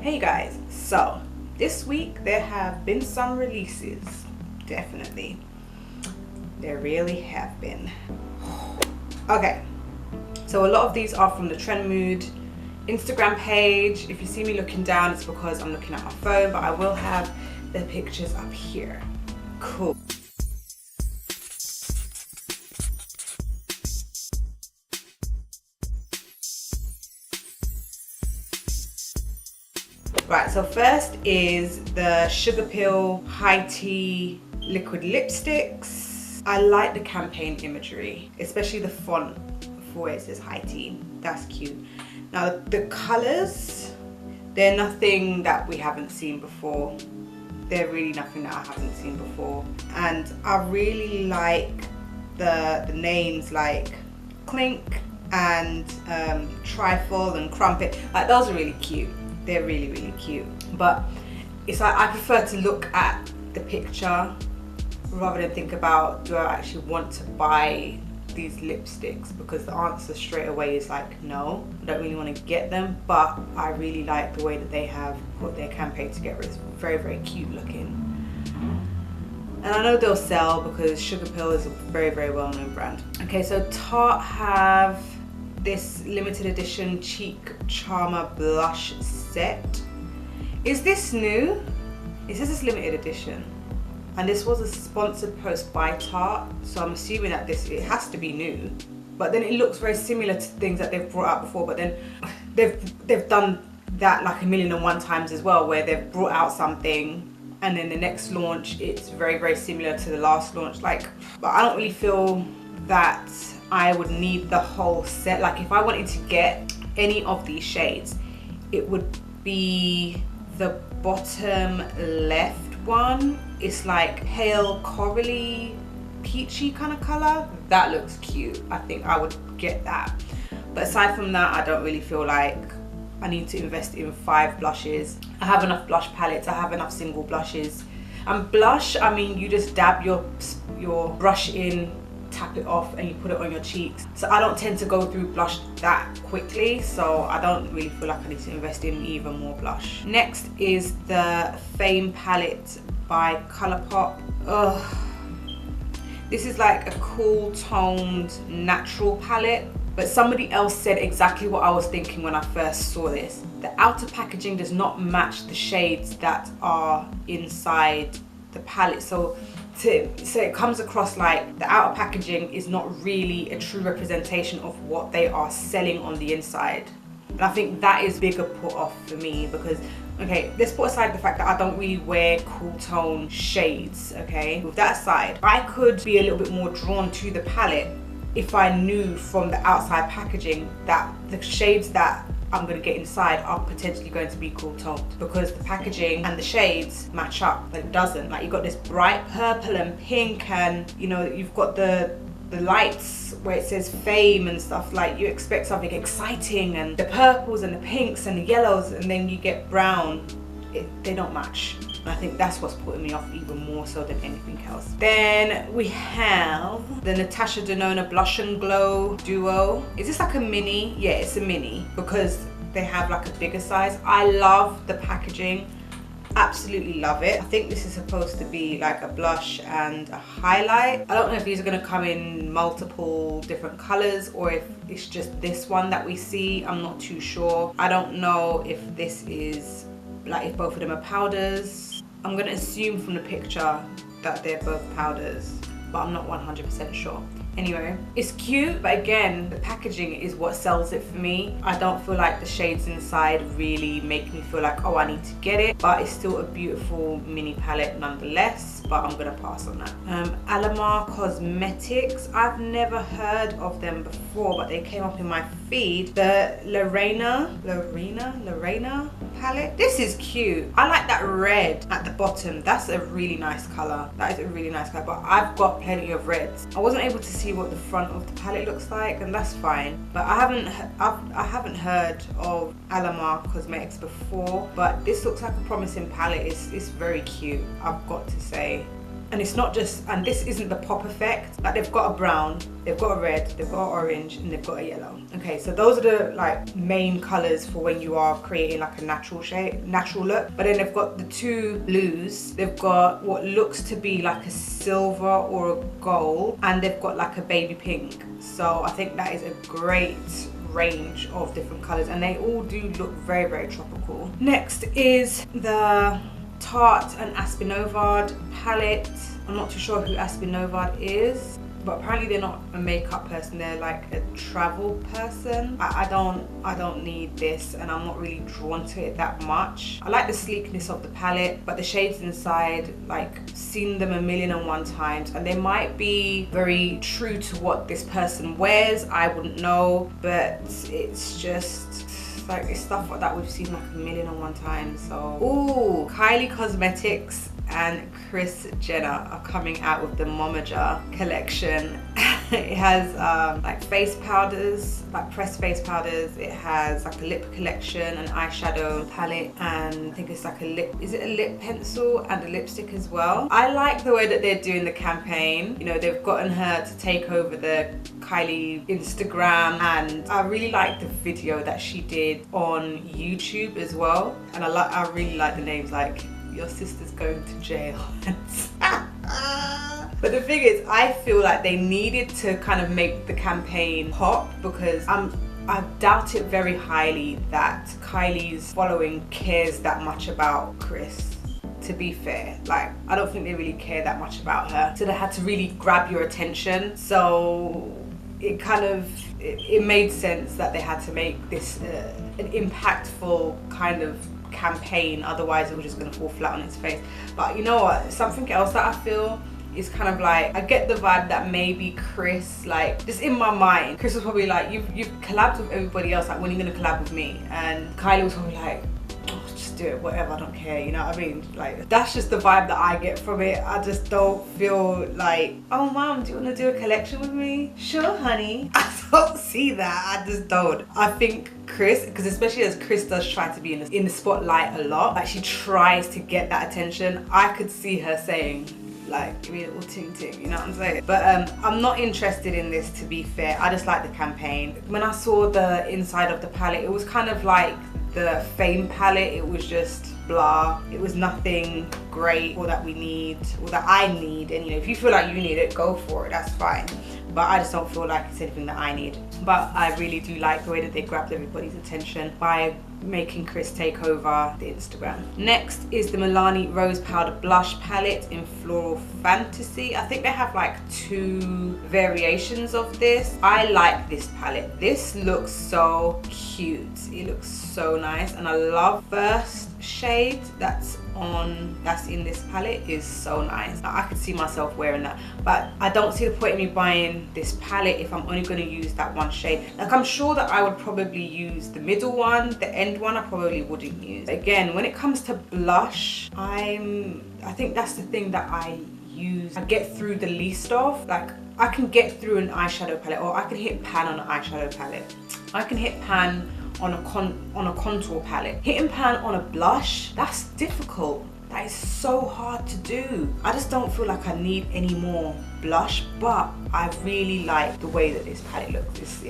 Hey guys, so this week there have been some releases. Definitely, there really have been. Okay, so a lot of these are from the Trend Mood Instagram page. If you see me looking down, it's because I'm looking at my phone, but I will have the pictures up here. Cool. Right, so first is the Sugar Pill High Tea Liquid Lipsticks. I like the campaign imagery, especially the font for where it says High Tea. That's cute. Now the colors, they're nothing that we haven't seen before. They're really nothing that I haven't seen before. And I really like the names like Clink and Trifle and Crumpet. Like, those are really cute. They're really, really cute. But it's like I prefer to look at the picture rather than think about, do I actually want to buy these lipsticks? Because the answer straight away is like, no, I don't really want to get them. But I really like the way that they have put their campaign together. It's very, very cute looking. And I know they'll sell because Sugar Pill is a very, very well-known brand. Okay, so Tarte have this limited edition Cheek Charmer blush set. Is this new? It says it's limited edition, and this was a sponsored post by Tarte, so I'm assuming that it has to be new. But then it looks very similar to things that they've brought out before, but then they've done that like 1,000,001 times as well, where they've brought out something and then the next launch it's very, very similar to the last launch. Like, but I don't really feel that I would need the whole set. Like, if I wanted to get any of these shades, it would be the bottom left one. It's like pale corally peachy kind of color. That looks cute. I think I would get that. But aside from that, I don't really feel like I need to invest in 5 blushes. I have enough blush palettes. I have enough single blushes. And blush, I mean, you just dab your brush in, tap it off, and you put it on your cheeks. So I don't tend to go through blush that quickly, so I don't really feel like I need to invest in even more blush. Next is the Fame palette by Colourpop. Ugh. This is like a cool toned natural palette, but somebody else said exactly what I was thinking when I first saw this. The outer packaging does not match the shades that are inside the palette. So it comes across like the outer packaging is not really a true representation of what they are selling on the inside. And I think that is bigger put off for me, because, okay, let's put aside the fact that I don't really wear cool tone shades, okay? With that aside, I could be a little bit more drawn to the palette if I knew from the outside packaging that the shades that I'm going to get inside are potentially going to be cool toned, because the packaging and the shades match up. But it doesn't. Like, you've got this bright purple and pink, and you know, you've got the lights where it says Fame and stuff. Like, you expect something exciting, and the purples and the pinks and the yellows, and then you get brown. They don't match. And I think that's what's putting me off even more so than anything else. Then we have the Natasha Denona Blush and Glow Duo. Is this like a mini? Yeah, it's a mini, because they have like a bigger size. I love the packaging. Absolutely love it. I think this is supposed to be like a blush and a highlight. I don't know if these are going to come in multiple different colors or if it's just this one that we see. I'm not too sure. I don't know if this is like, if both of them are powders. I'm going to assume from the picture that they're both powders, but I'm not 100% sure. Anyway, it's cute, but again, the packaging is what sells it for me. I don't feel like the shades inside really make me feel like, oh, I need to get it, but it's still a beautiful mini palette nonetheless, but I'm gonna pass on that. Alamar Cosmetics, I've never heard of them before, but they came up in my feed. The Lorena palette. This is cute. I like that red at the bottom. That's a really nice color. That is a really nice color, but I've got plenty of reds. I wasn't able to see what the front of the palette looks like, and that's fine. But I haven't heard of Alamar Cosmetics before, but this looks like a promising palette. It's very cute, I've got to say. And it's not just, and this isn't the pop effect, like they've got a brown, they've got a red, they've got an orange, and they've got a yellow. Okay, so those are the like main colors for when you are creating like a natural shade, natural look. But then they've got the two blues, they've got what looks to be like a silver or a gold, and they've got like a baby pink. So I think that is a great range of different colors, and they all do look very, very tropical. Next is the Tarte and Aspinovard palette. I'm not too sure who Aspinovard is, but apparently they're not a makeup person, they're like a travel person. I don't need this, and I'm not really drawn to it that much. I like the sleekness of the palette, but the shades inside, like, seen them 1,000,001 times, and they might be very true to what this person wears. I wouldn't know, but it's just like, it's stuff like that we've seen like 1,000,001 times. So, ooh, Kylie Cosmetics and Kris Jenner are coming out with the Momager collection. It has like face powders, like pressed face powders. It has like a lip collection, an eyeshadow palette, and I think it's like a lip, is it a lip pencil and a lipstick as well. I like the way that they're doing the campaign. You know, they've gotten her to take over the Kylie Instagram, and I really like the video that she did on YouTube as well. And I really like the names, like your sister's going to jail. But the thing is, I feel like they needed to kind of make the campaign pop, because I doubt it very highly that Kylie's following cares that much about Kris, to be fair. Like, I don't think they really care that much about her, so they had to really grab your attention. So it kind of, it made sense that they had to make this an impactful kind of campaign, otherwise it was just going to fall flat on its face. But you know what, something else that I feel is kind of like, I get the vibe that maybe Kris, like, just in my mind, Kris was probably like, you've collabed with everybody else, like, when are you going to collab with me? And Kylie was probably like, oh, just do it, whatever, I don't care, you know what I mean? Like, that's just the vibe that I get from it. I just don't feel like, oh mom, do you want to do a collection with me? Sure, honey. I don't see that, I just don't. I think Kris, because especially as Kris does try to be in the spotlight a lot, like she tries to get that attention, I could see her saying, like, give me a little ting ting, you know what I'm saying? But I'm not interested in this, to be fair. I just like the campaign. When I saw the inside of the palette, it was kind of like the Fame palette. It was just blah. It was nothing great or that we need, or that I need. And you know, if you feel like you need it, go for it, that's fine. But I just don't feel like it's anything that I need. But I really do like the way that they grabbed everybody's attention by making Kris take over the Instagram. Next is the Milani Rose Powder Blush Palette in Floral Fantasy. I think they have like 2 variations of this. I like this palette. This looks so cute. It looks so nice, and I love first shade that's in this palette is so nice. I could see myself wearing that, but I don't see the point in me buying this palette if I'm only going to use that one shade. Like, I'm sure that I would probably use the middle one, the end one I probably wouldn't use. Again, when it comes to blush, I think that's the thing that I get through the least of. Like, I can get through an eyeshadow palette, or I can hit pan on an eyeshadow palette. I can hit pan on a contour palette. Hitting pan on a blush, that's difficult. That is so hard to do. I just don't feel like I need any more blush, but I really like the way that this palette looks.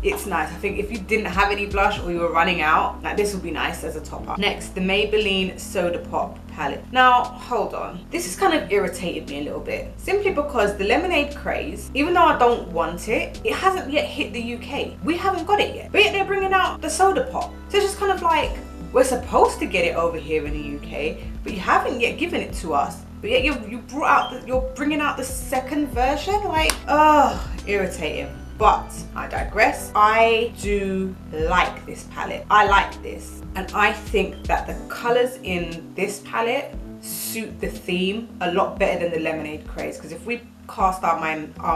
It's nice. I think if you didn't have any blush or you were running out, like, this would be nice as a topper. Next, the Maybelline Soda Pop palette. Now, hold on. This has kind of irritated me a little bit, simply because the lemonade craze, even though I don't want it, it hasn't yet hit the UK. We haven't got it yet, but yet they're bringing out the Soda Pop. So it's just kind of like, we're supposed to get it over here in the UK, but you haven't yet given it to us. But yet you're bringing out the second version. Like, oh, irritating. But I digress. I do like this palette. I like this. And I think that the colors in this palette suit the theme a lot better than the lemonade craze. Because if we cast our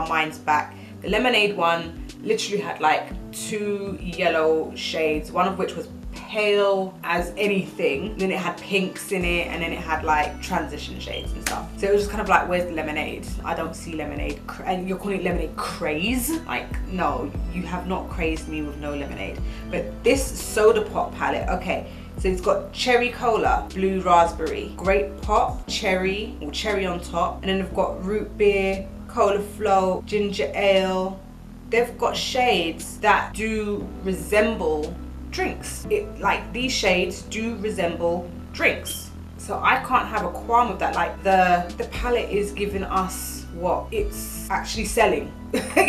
minds back, the lemonade one literally had like 2 yellow shades, one of which was pale as anything, then it had pinks in it, and then it had like transition shades and stuff. So it was just kind of like, where's the lemonade? I don't see lemonade. And you're calling it lemonade craze? Like, no, you have not crazed me with no lemonade. But this Soda Pop palette, okay, So it's got cherry cola, blue raspberry, grape pop, cherry or cherry on top, and then they've got root beer, cola float, ginger ale. They've got shades that do resemble drinks. Like these shades do resemble drinks. So I can't have a qualm with that. Like the palette is giving us what it's actually selling.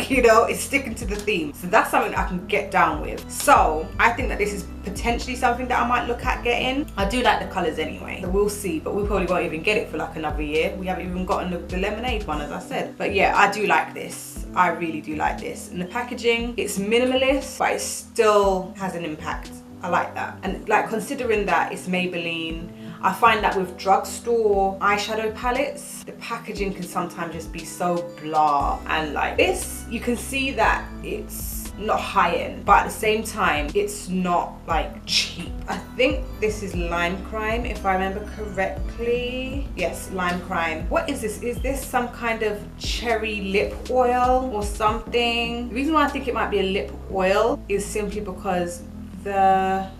You know, it's sticking to the theme. So that's something that I can get down with. So I think that this is potentially something that I might look at getting. I do like the colors anyway, so we'll see, but we probably won't even get it for like another year. We haven't even gotten the lemonade one, as I said. But yeah, I do like this. I really do like this. And the packaging, it's minimalist, but it still has an impact. I like that. And like, considering that it's Maybelline, I find that with drugstore eyeshadow palettes, the packaging can sometimes just be so blah. And like this, you can see that it's not high-end, but at the same time, it's not like cheap. I think this is Lime Crime, if I remember correctly. Yes, Lime Crime. What is this? Is this some kind of cherry lip oil or something? The reason why I think it might be a lip oil is simply because the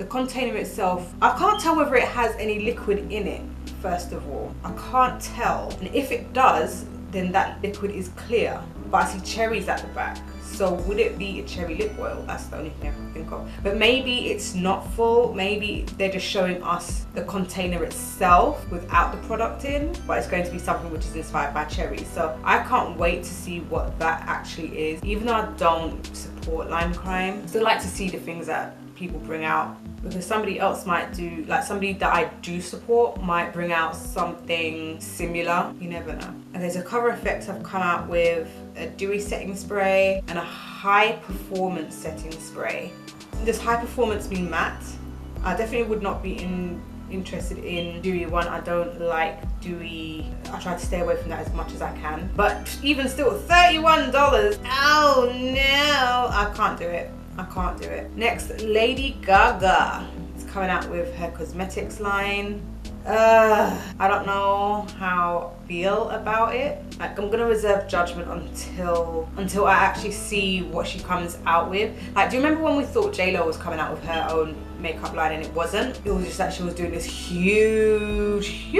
container itself, I can't tell whether it has any liquid in it, first of all. I can't tell. And if it does, then that liquid is clear. But I see cherries at the back. So would it be a cherry lip oil? That's the only thing I can think of. But maybe it's not full. Maybe they're just showing us the container itself without the product in, but it's going to be something which is inspired by cherries. So I can't wait to see what that actually is. Even though I don't support Lime Crime, I still like to see the things that people bring out, because somebody else might do, like somebody that I do support might bring out something similar. You never know. Okay, so Cover Effects have come out with a dewy setting spray and a high performance setting spray. Does high performance mean matte? I definitely would not be interested in dewy one. I don't like dewy. I try to stay away from that as much as I can. But even still, $31. Oh no, I can't do it. I can't do it. Next, Lady Gaga is coming out with her cosmetics line. I don't know how I feel about it. Like, I'm gonna reserve judgment until I actually see what she comes out with. Like, do you remember when we thought J-Lo was coming out with her own makeup line and it wasn't? It was just that she was doing this huge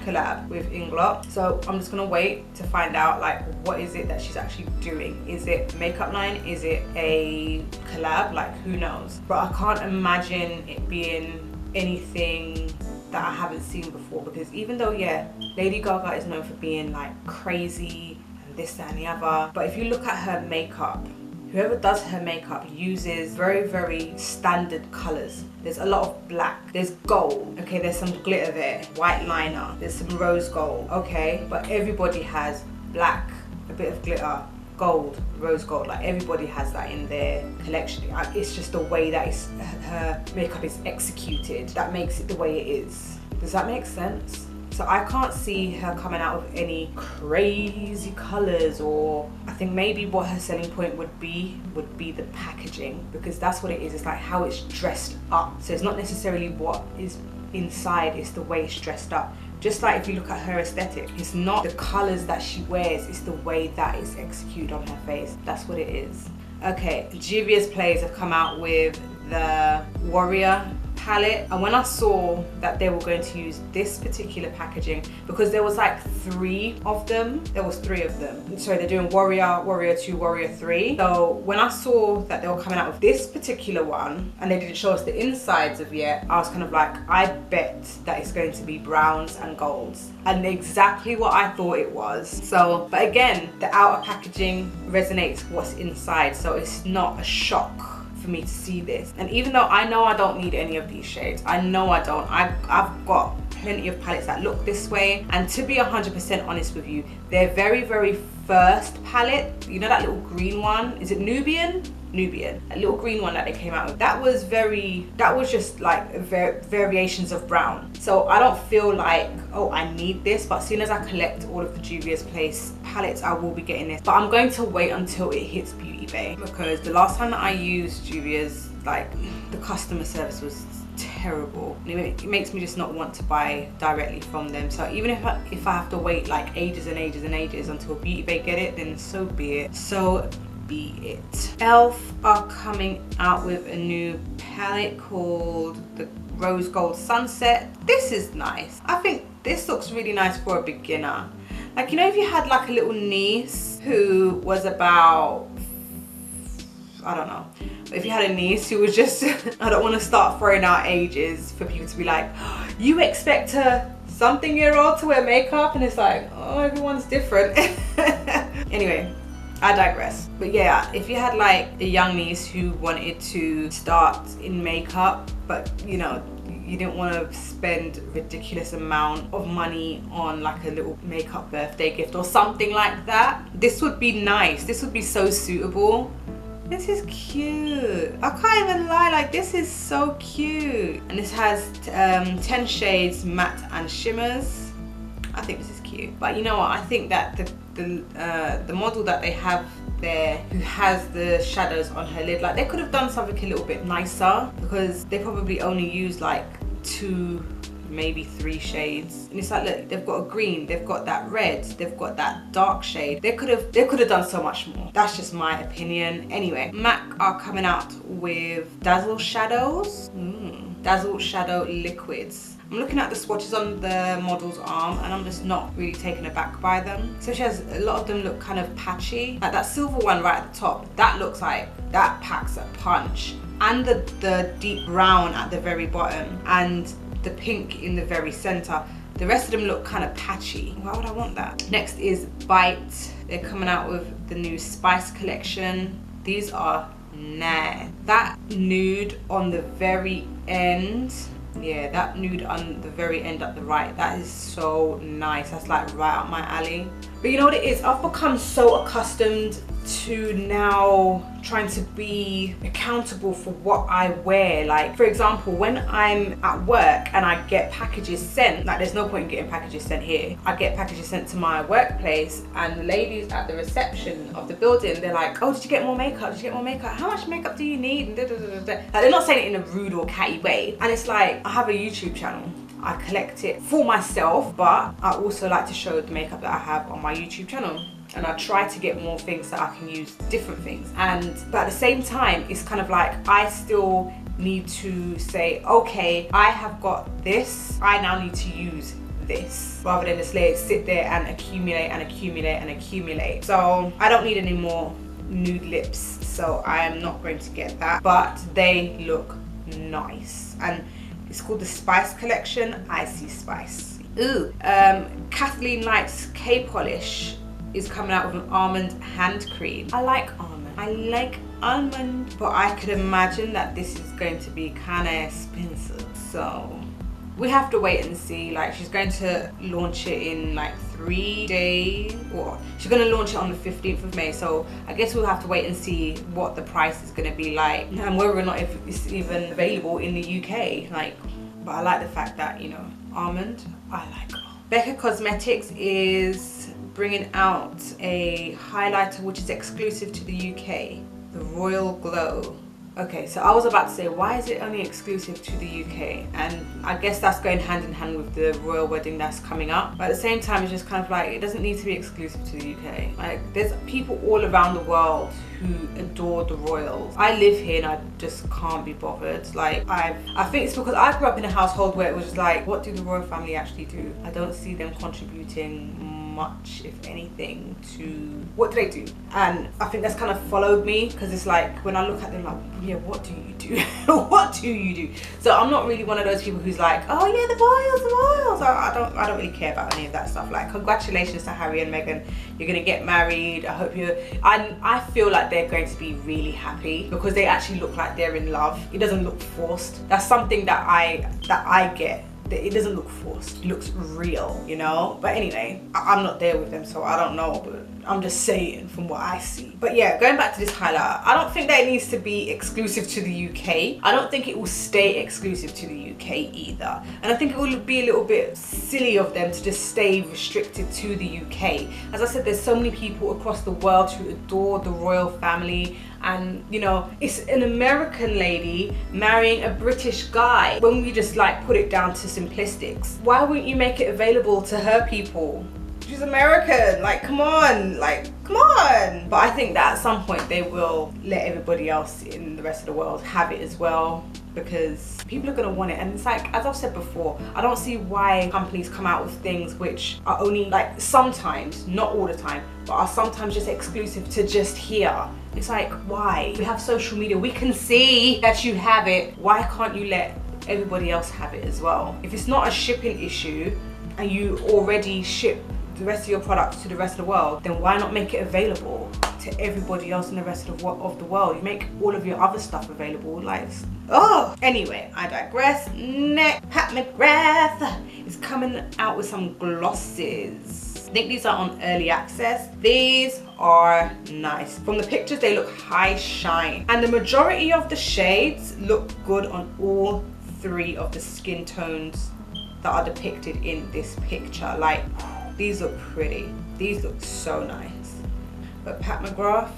collab with Inglot. So I'm just gonna wait to find out, like, what is it that she's actually doing? Is it a makeup line? Is it a collab? Like, who knows? But I can't imagine it being anything that I haven't seen before, because even though, yeah, Lady Gaga is known for being like crazy and this, that and the other, but if you look at her makeup, whoever does her makeup uses very standard colors. There's a lot of black, there's gold, okay, there's some glitter there, white liner, there's some rose gold, okay, but everybody has black, a bit of glitter, gold, rose gold, like everybody has that in their collection. It's just the way that her makeup is executed that makes it the way it is. Does that make sense? So I can't see her coming out with any crazy colors, or I think maybe what her selling point would be the packaging, because that's what it is. It's like how it's dressed up. So it's not necessarily what is inside, it's the way it's dressed up. Just like if you look at her aesthetic, it's not the colors that she wears, it's the way that it's executed on her face. That's what it is. Okay, Juvia's Plays have come out with the Warrior palette, and when I saw that they were going to use this particular packaging, because there was like three of them, sorry, they're doing Warrior, Warrior 2, Warrior 3. So when I saw that they were coming out with this particular one and they didn't show us the insides of yet, I was kind of like, I bet that it's going to be browns and golds, and exactly what I thought it was. So, but again, the outer packaging resonates what's inside, so it's not a shock for me to see this. And even though I know I don't need any of these shades, I know I don't, I've got plenty of palettes that look this way, and to be 100% honest with you, their very first palette, you know that little green one, is it Nubian, a little green one that they came out with, that was just like variations of brown. So I don't feel like, oh, I need this, but as soon as I collect all of the Juvia's Place palettes, I will be getting this. But I'm going to wait until it hits Beauty Bay, because the last time that I used Juvia's, like, the customer service was terrible, and it makes me just not want to buy directly from them. So even if I have to wait like ages and ages until Beauty Bay get it, then so be it. So be it. Elf are coming out with a new palette called the Rose Gold Sunset. This is nice. I think this looks really nice for a beginner. Like, you know, if you had like a little niece who was about, I don't know, if you had a niece who was just, I don't want to start throwing out ages for people to be like, oh, you expect a something-year-old to wear makeup? And it's like, oh, everyone's different. Anyway, I digress. But yeah, if you had like a young niece who wanted to start in makeup, but you know, you didn't want to spend a ridiculous amount of money on like a little makeup birthday gift or something like that, this would be nice. This would be so suitable. This is cute. I can't even lie, like this is so cute. And this has 10 shades matte and shimmers. I think this is cute. But you know what, I think that the model that they have there who has the shadows on her lid, like they could have done something a little bit nicer, because they probably only used like 2, maybe 3 shades. And it's like, look, they've got a green, they've got that red, they've got that dark shade. They could have done so much more. That's just my opinion. Anyway, MAC are coming out with Dazzle Shadows. Dazzle Shadow Liquids. I'm looking at the swatches on the model's arm and I'm just not really taken aback by them. So she has, a lot of them look kind of patchy. Like that silver one right at the top, that looks like, that packs a punch. And the deep brown at the very bottom and the pink in the very center. The rest of them look kind of patchy. Why would I want that? Next is Bite. They're coming out with the new Spice collection. These are nice. That nude on the very end, yeah, that nude on the very end at the right, that is so nice. That's like right up my alley. But you know what it is? I've become so accustomed to now trying to be accountable for what I wear. Like, for example, when I'm at work and I get packages sent, like there's no point in getting packages sent here. I get packages sent to my workplace and the ladies at the reception of the building, they're like, oh, did you get more makeup? Did you get more makeup? How much makeup do you need? And like, they're not saying it in a rude or catty way. And it's like, I have a YouTube channel. I collect it for myself, but I also like to show the makeup that I have on my YouTube channel. And I try to get more things that I can use, different things. But at the same time, it's kind of like I still need to say, okay, I have got this, I now need to use this, rather than just let it sit there and accumulate and accumulate and accumulate. So I don't need any more nude lips, so I am not going to get that, but they look nice. And it's called the Spice collection, Icy Spice. Ooh, Kathleen Knight's K-Polish is coming out with an almond hand cream. I like almond. I like almond, but I could imagine that this is going to be kind of expensive. So we have to wait and see. Like, she's going to launch it in like 3 days, or she's going to launch it on the 15th of May. So I guess we'll have to wait and see what the price is going to be like and whether or not if it's even available in the UK. Like, but I like the fact that, you know, almond, I like almond. Becca Cosmetics is bringing out a highlighter which is exclusive to the UK, the Royal Glow. Okay, so I was about to say, why is it only exclusive to the UK? And I guess that's going hand in hand with the royal wedding that's coming up. But at the same time, it's just kind of like, it doesn't need to be exclusive to the UK. Like, there's people all around the world who adore the royals. I live here and I just can't be bothered. Like, I think it's because I grew up in a household where it was just like, what do the royal family actually do? I don't see them contributing much, if anything, to what do they do. And I think that's kind of followed me, because it's like when I look at them like, yeah, what do you do? What do you do? So I'm not really one of those people who's like, oh yeah, the royals. I don't really care about any of that stuff. Like, congratulations to Harry and Meghan, you're gonna get married. I hope I feel like they're going to be really happy because they actually look like they're in love. It doesn't look forced. That's something that I get. It doesn't look forced, it looks real, you know? But anyway, I'm not there with them, so I don't know, but I'm just saying from what I see. But yeah, going back to this highlighter, I don't think that it needs to be exclusive to the UK. I don't think it will stay exclusive to the UK either. And I think it would be a little bit silly of them to just stay restricted to the UK. As I said, there's so many people across the world who adore the royal family. And you know, it's an American lady marrying a British guy. When we just like put it down to simplistics, why wouldn't you make it available to her people? she's American, like come on, but I think that at some point they will let everybody else in the rest of the world have it as well, because people are gonna want it. And it's like, as I've said before, I don't see why companies come out with things which are only like sometimes, not all the time, but are sometimes just exclusive to just here. It's like, why? We have social media, we can see that you have it. Why can't you let everybody else have it as well? If it's not a shipping issue and you already ship the rest of your products to the rest of the world, then why not make it available to everybody else in the rest of the world? You make all of your other stuff available, like, oh! Anyway, I digress. Next, Pat McGrath is coming out with some glosses. I think these are on early access. These are nice. From the pictures, they look high shine. And the majority of the shades look good on all 3 of the skin tones that are depicted in this picture. Like, these look pretty. These look so nice. But Pat McGrath,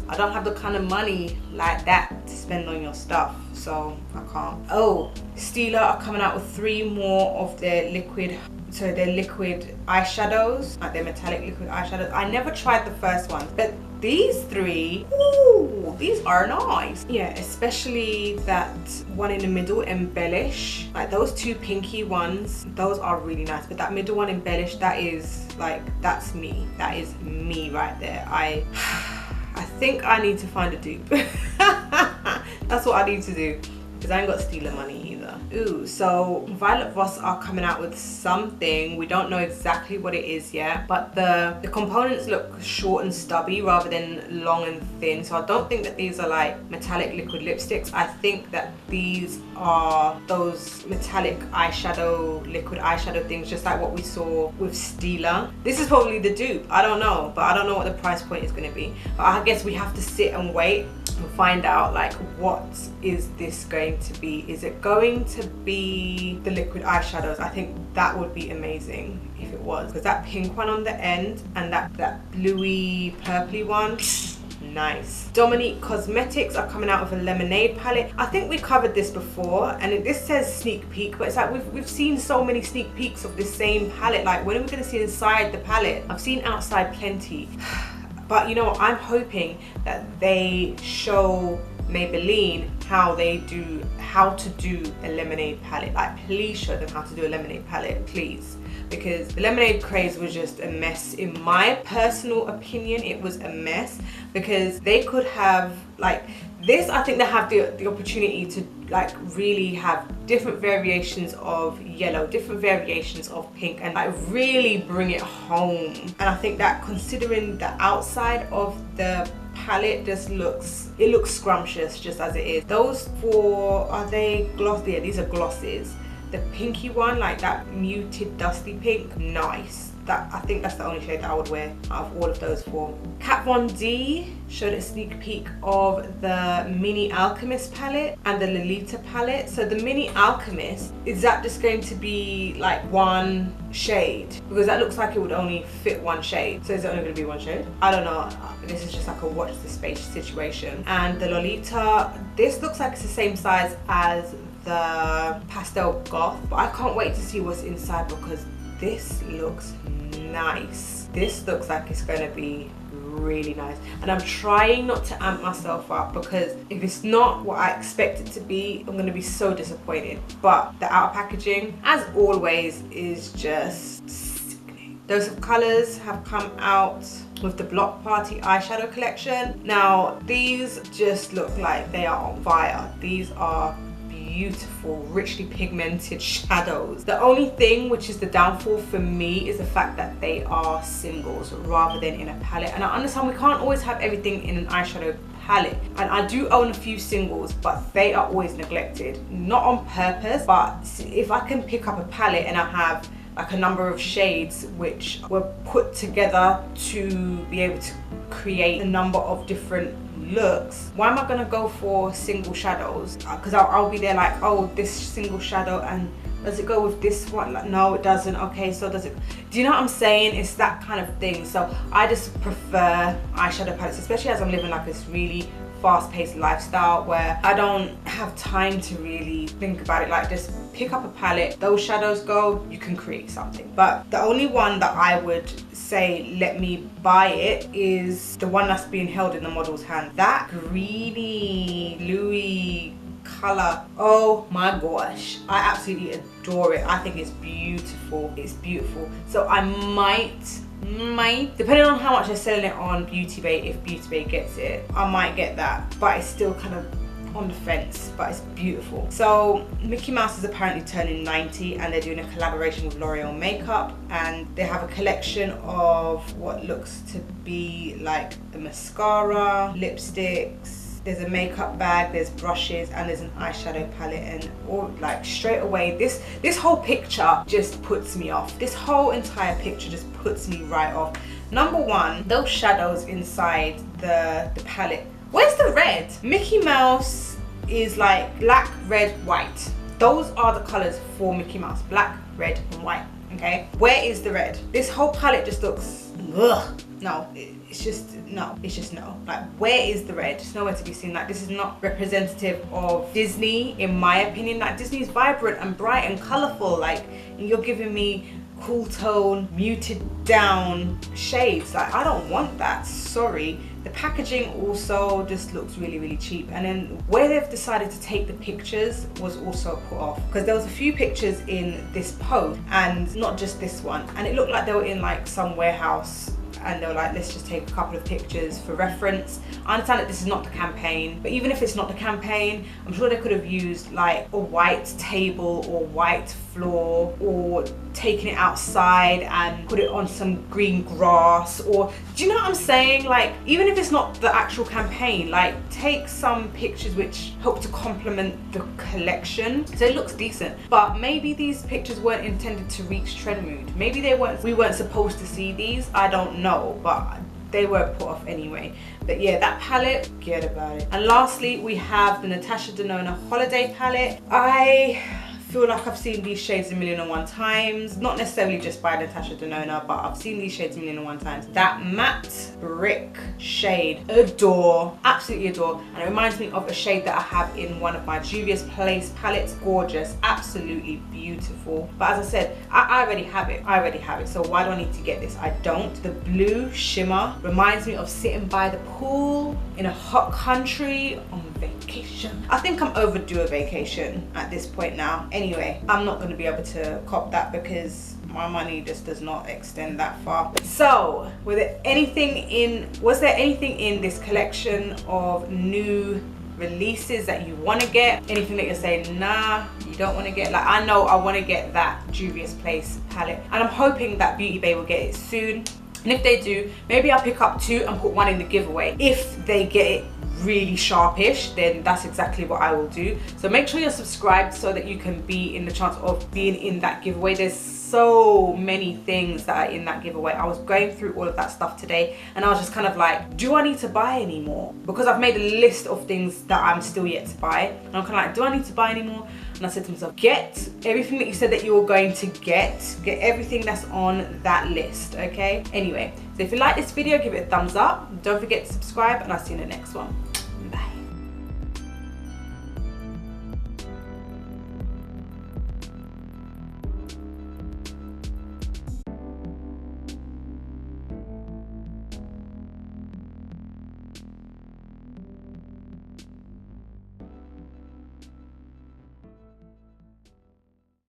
I don't have the kind of money like that to spend on your stuff, so I can't. Oh, Stila are coming out with 3 more of their liquid eyeshadows, like their metallic liquid eyeshadows. I never tried the first one, but these 3, ooh, these are nice. Yeah, especially that one in the middle, Embellish. Like those 2 pinky ones, those are really nice. But that middle one, Embellish, that is like, that's me. That is me right there. I think I need to find a dupe. That's what I need to do, because I ain't got Stila money either. Ooh, so Violet Voss are coming out with something. We don't know exactly what it is yet, but the components look short and stubby rather than long and thin. So I don't think that these are like metallic liquid lipsticks. I think that these are those metallic eyeshadow, liquid eyeshadow things, just like what we saw with Stila. This is probably the dupe. I don't know, but I don't know what the price point is going to be. But I guess we have to sit and wait and find out, like, what is this going to be? Is it going to be the liquid eyeshadows? I think that would be amazing if it was, because that pink one on the end and that bluey purpley one, nice. Dominique Cosmetics are coming out with a lemonade palette. I think we covered this before, and this says sneak peek, but it's like we've seen so many sneak peeks of this same palette. Like, when are we going to see inside the palette? I've seen outside plenty. But you know what, I'm hoping that they show Maybelline how to do a lemonade palette. Like, please show them how to do a lemonade palette, please. Because the lemonade craze was just a mess. In my personal opinion, it was a mess, because they could have, like, this, I think they have the opportunity to like really have different variations of yellow, different variations of pink, and like really bring it home. And I think that, considering the outside of the palette just looks scrumptious just as it is. Those 4, are they gloss? Yeah, these are glosses. The pinky one, like that muted dusty pink, nice. I think that's the only shade that I would wear out of all of those 4. Kat Von D showed a sneak peek of the Mini Alchemist palette and the Lolita palette. So the Mini Alchemist, is that just going to be like 1 shade? Because that looks like it would only fit 1 shade. So is it only going to be 1 shade? I don't know. This is just like a watch the space situation. And the Lolita, this looks like it's the same size as the Pastel Goth, but I can't wait to see what's inside, because this looks nice. This looks like it's going to be really nice, and I'm trying not to amp myself up, because if it's not what I expect it to be, I'm going to be so disappointed. But the outer packaging, as always, is just sickening. Dose of Colors have come out with the Block Party eyeshadow collection. Now these just look like they are on fire. These are beautiful, richly pigmented shadows. The only thing which is the downfall for me is the fact that they are singles rather than in a palette. And I understand we can't always have everything in an eyeshadow palette, and I do own a few singles, but they are always neglected. Not on purpose, but if I can pick up a palette and I have like a number of shades which were put together to be able to create a number of different looks, why am I gonna go for single shadows? Because I'll be there like, oh, this single shadow, and does it go with this one? Like, no, it doesn't. Okay, so does it? Do you know what I'm saying? It's that kind of thing. So I just prefer eyeshadow palettes, especially as I'm living like this really fast-paced lifestyle where I don't have time to really think about it. Like, just pick up a palette, those shadows go, you can create something. But the only one that I would say let me buy it is the one that's being held in the model's hand. That greeny bluey color, oh my gosh, I absolutely adore it. I think it's beautiful. It's beautiful. So I might, depending on how much they're selling it on Beauty Bay, if Beauty Bay gets it, I might get that. But it's still kind of on the fence, but it's beautiful. So Mickey Mouse is apparently turning 90 and they're doing a collaboration with L'Oreal Makeup, and they have a collection of what looks to be like a mascara, lipsticks, there's a makeup bag, there's brushes, and there's an eyeshadow palette. And all, like, straight away, this whole picture just puts me off. This whole entire picture just puts me right off. Number one, those shadows inside the palette. Where's the red? Mickey Mouse is like black, red, white. Those are the colors for Mickey Mouse, black, red, and white, okay? Where is the red? This whole palette just looks, ugh. No, it's just no. Like, where is the red? It's nowhere to be seen. Like, this is not representative of Disney, in my opinion. Like, Disney is vibrant and bright and colorful. Like, and you're giving me cool tone, muted down shades. Like, I don't want that, sorry. The packaging also just looks really, really cheap. And then where they've decided to take the pictures was also put off, because there was a few pictures in this post, and not just this one, and it looked like they were in like some warehouse, and they were like, let's just take a couple of pictures for reference. I understand that this is not the campaign, but even if it's not the campaign, I'm sure they could have used like a white table or white floor, or taken it outside and put it on some green grass, or, do you know what I'm saying? Like, even if it's not the actual campaign, like, take some pictures which help to complement the collection so it looks decent. But maybe these pictures weren't intended to reach trend mood. Maybe we weren't supposed to see these. I don't know, but they were put off anyway. But yeah, that palette, forget about it. And lastly, we have the Natasha Denona Holiday palette. I feel like I've seen these shades 1,000,001 times, not necessarily just by Natasha Denona, but I've seen these shades 1,000,001 times. That matte brick shade, adore, absolutely adore. And it reminds me of a shade that I have in one of my Juvia's Place palettes. Gorgeous, absolutely beautiful. But as I said, I already have it, so why do I need to get this? I don't. The blue shimmer reminds me of sitting by the pool in a hot country on vacation. I think I'm overdue a vacation at this point now. Anyway, I'm not going to be able to cop that because my money just does not extend that far. So, was there anything in this collection of new releases that you want to get? Anything that you're saying, nah, you don't want to get? Like, I know I want to get that Juvia's Place palette, and I'm hoping that Beauty Bay will get it soon. And if they do, maybe I'll pick up 2 and put 1 in the giveaway. If they get it really sharpish, then that's exactly what I will do. So make sure you're subscribed so that you can be in the chance of being in that giveaway. There's so many things that are in that giveaway. I was going through all of that stuff today, and I was just kind of like, do I need to buy any more? Because I've made a list of things that I'm still yet to buy, and I'm kind of like, do I need to buy any more? And I said to myself, get everything that you said that you were going to get everything that's on that list, okay? Anyway, so if you like this video, give it a thumbs up. Don't forget to subscribe, and I'll see you in the next one.